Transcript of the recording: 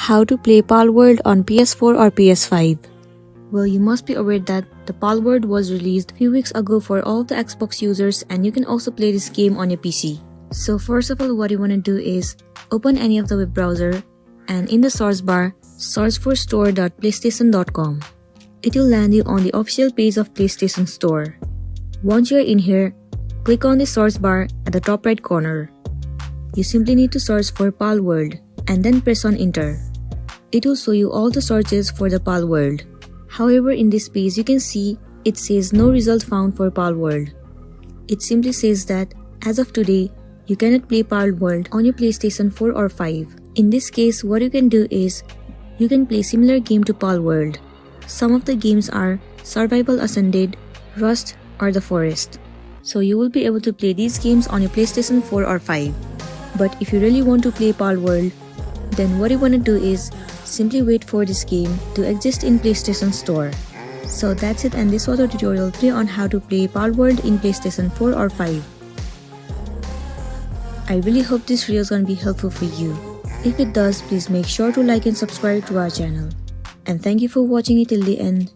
how to play Palworld on PS4 or PS5. Well, you must be aware that the Palworld was released a few weeks ago for all the Xbox users, and you can also play this game on your PC. So first of all, what you want to do is open any of the web browser and in the source bar, search for store.playstation.com. It will land you on the official page of PlayStation Store. Once you're in here, click on the search bar at the top right corner. You simply need to search for Palworld and then press on enter. It will show you all the searches for the Palworld. However, in this page you can see it says no result found for Palworld. It simply says that as of today, you cannot play Palworld on your PlayStation 4 or 5. In this case, what you can do is you can play similar game to Palworld. Some of the games are Survival Ascended, Rust, or The Forest. So you will be able to play these games on your PlayStation 4 or 5. But if you really want to play Palworld, then what you want to do is simply wait for this game to exist in PlayStation Store. So that's it, and this was a tutorial 3 on how to play Palworld in PlayStation 4 or 5. I really hope this video is going to be helpful for you. If it does, please make sure to like and subscribe to our channel. And thank you for watching it till the end.